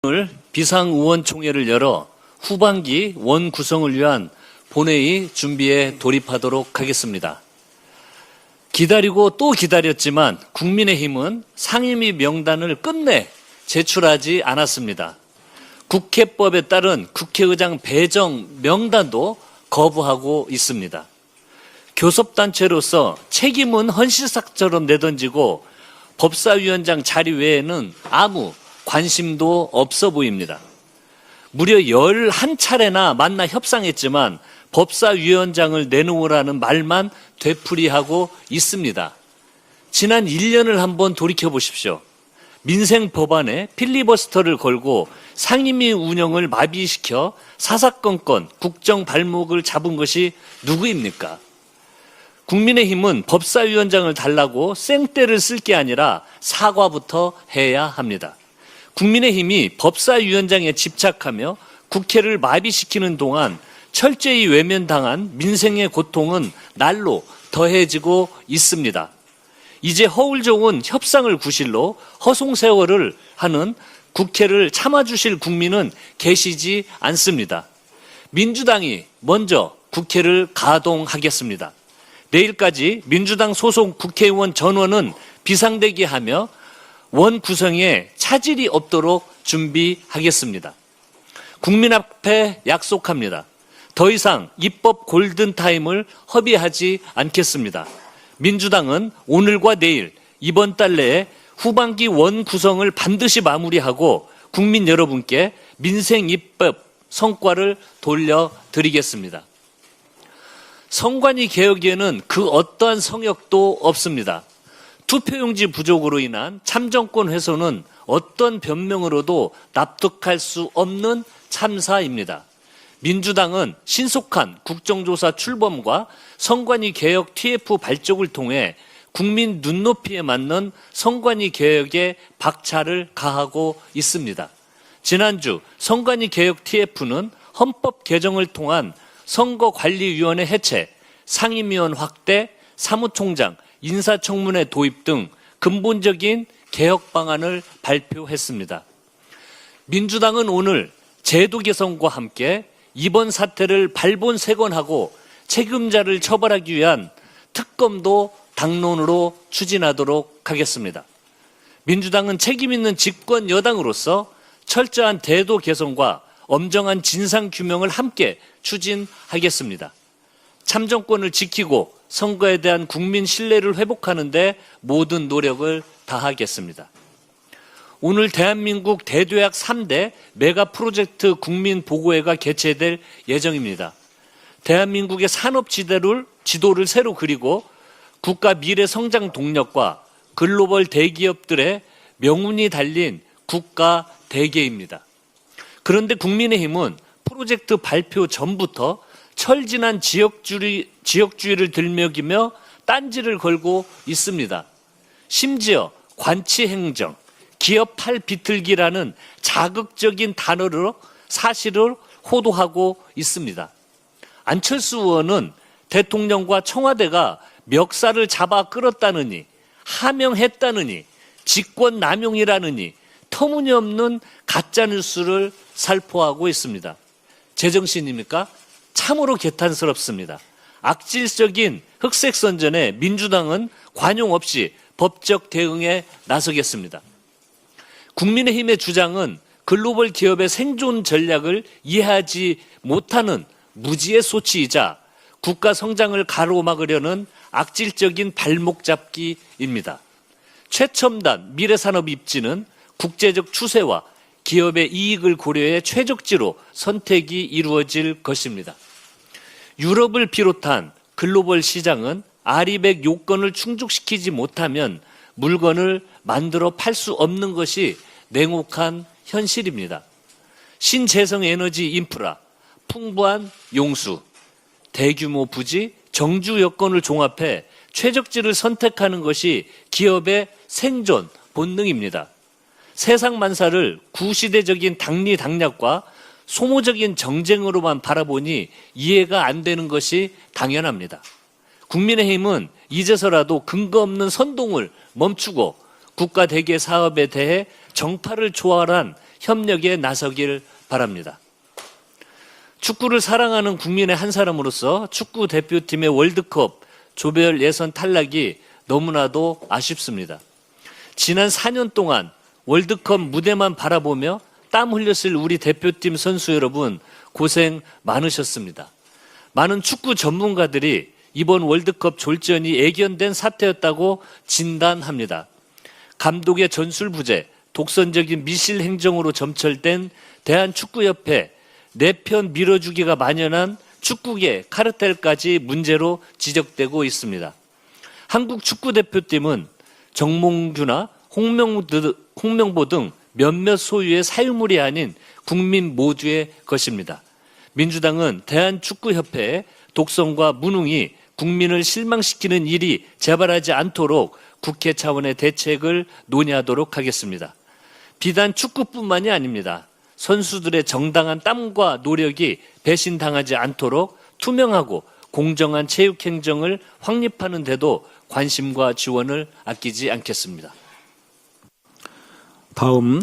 오늘 비상의원총회를 열어 후반기 원 구성을 위한 본회의 준비에 돌입하도록 하겠습니다. 기다리고 또 기다렸지만 국민의힘은 상임위 명단을 끝내 제출하지 않았습니다. 국회법에 따른 국회의장 배정 명단도 거부하고 있습니다. 교섭단체로서 책임은 헌신삭처럼 내던지고 법사위원장 자리 외에는 아무 관심도 없어 보입니다. 무려 11차례나 만나 협상했지만 법사위원장을 내놓으라는 말만 되풀이하고 있습니다. 지난 1년을 한번 돌이켜 보십시오. 민생 법안에 필리버스터를 걸고 상임위 운영을 마비시켜 사사건건 국정 발목을 잡은 것이 누구입니까? 국민의힘은 법사위원장을 달라고 생떼를 쓸 게 아니라 사과부터 해야 합니다. 국민의힘이 법사위원장에 집착하며 국회를 마비시키는 동안 철저히 외면당한 민생의 고통은 날로 더해지고 있습니다. 이제 허울 좋은 협상을 구실로 허송세월을 하는 국회를 참아주실 국민은 계시지 않습니다. 민주당이 먼저 국회를 가동하겠습니다. 내일까지 민주당 소속 국회의원 전원은 비상대기하며 원 구성에 차질이 없도록 준비하겠습니다. 국민 앞에 약속합니다. 더 이상 입법 골든타임을 허비하지 않겠습니다. 민주당은 오늘과 내일 이번 달 내에 후반기 원 구성을 반드시 마무리하고 국민 여러분께 민생 입법 성과를 돌려드리겠습니다. 선관위 개혁에는 그 어떠한 성역도 없습니다. 투표용지 부족으로 인한 참정권 훼손은 어떤 변명으로도 납득할 수 없는 참사입니다. 민주당은 신속한 국정조사 출범과 선관위 개혁 TF 발족을 통해 국민 눈높이에 맞는 선관위 개혁에 박차를 가하고 있습니다. 지난주 선관위 개혁 TF는 헌법 개정을 통한 선거관리위원회 해체, 상임위원 확대, 사무총장, 인사청문회 도입 등 근본적인 개혁 방안을 발표했습니다. 민주당은 오늘 제도 개선과 함께 이번 사태를 발본색원하고 책임자를 처벌하기 위한 특검도 당론으로 추진하도록 하겠습니다. 민주당은 책임 있는 집권 여당으로서 철저한 제도 개선과 엄정한 진상 규명을 함께 추진하겠습니다. 참정권을 지키고 선거에 대한 국민 신뢰를 회복하는 데 모든 노력을 다하겠습니다. 오늘 대한민국 대도약 3대 메가 프로젝트 국민보고회가 개최될 예정입니다. 대한민국의 산업지도를 새로 그리고 국가 미래 성장 동력과 글로벌 대기업들의 명운이 달린 국가 대계입니다. 그런데 국민의힘은 프로젝트 발표 전부터 철진한 지역주의를 들먹이며 딴지를 걸고 있습니다. 심지어 관치행정, 기업 팔 비틀기라는 자극적인 단어로 사실을 호도하고 있습니다. 안철수 의원은 대통령과 청와대가 멱살을 잡아 끌었다느니, 하명했다느니, 직권남용이라느니 터무니없는 가짜뉴스를 살포하고 있습니다. 제정신입니까? 참으로 개탄스럽습니다. 악질적인 흑색선전에 민주당은 관용 없이 법적 대응에 나서겠습니다. 국민의힘의 주장은 글로벌 기업의 생존 전략을 이해하지 못하는 무지의 소치이자 국가 성장을 가로막으려는 악질적인 발목 잡기입니다. 최첨단 미래산업 입지는 국제적 추세와 기업의 이익을 고려해 최적지로 선택이 이루어질 것입니다. 유럽을 비롯한 글로벌 시장은 아리백 요건을 충족시키지 못하면 물건을 만들어 팔 수 없는 것이 냉혹한 현실입니다. 신재생 에너지 인프라, 풍부한 용수, 대규모 부지, 정주 여건을 종합해 최적지를 선택하는 것이 기업의 생존 본능입니다. 세상 만사를 구시대적인 당리당략과 소모적인 정쟁으로만 바라보니 이해가 안 되는 것이 당연합니다. 국민의힘은 이제서라도 근거 없는 선동을 멈추고 국가 대개 사업에 대해 정파를 초월한 협력에 나서길 바랍니다. 축구를 사랑하는 국민의 한 사람으로서 축구 대표팀의 월드컵 조별 예선 탈락이 너무나도 아쉽습니다. 지난 4년 동안 월드컵 무대만 바라보며 땀 흘렸을 우리 대표팀 선수 여러분 고생 많으셨습니다. 많은 축구 전문가들이 이번 월드컵 졸전이 예견된 사태였다고 진단합니다. 감독의 전술 부재, 독선적인 미실 행정으로 점철된 대한축구협회 내 편 밀어주기가 만연한 축구계 카르텔까지 문제로 지적되고 있습니다. 한국 축구대표팀은 정몽규나 홍명보 등 몇몇 소유의 사유물이 아닌 국민 모두의 것입니다. 민주당은 대한축구협회의 독선과 무능이 국민을 실망시키는 일이 재발하지 않도록 국회 차원의 대책을 논의하도록 하겠습니다. 비단 축구뿐만이 아닙니다. 선수들의 정당한 땀과 노력이 배신당하지 않도록 투명하고 공정한 체육행정을 확립하는 데도 관심과 지원을 아끼지 않겠습니다. 다음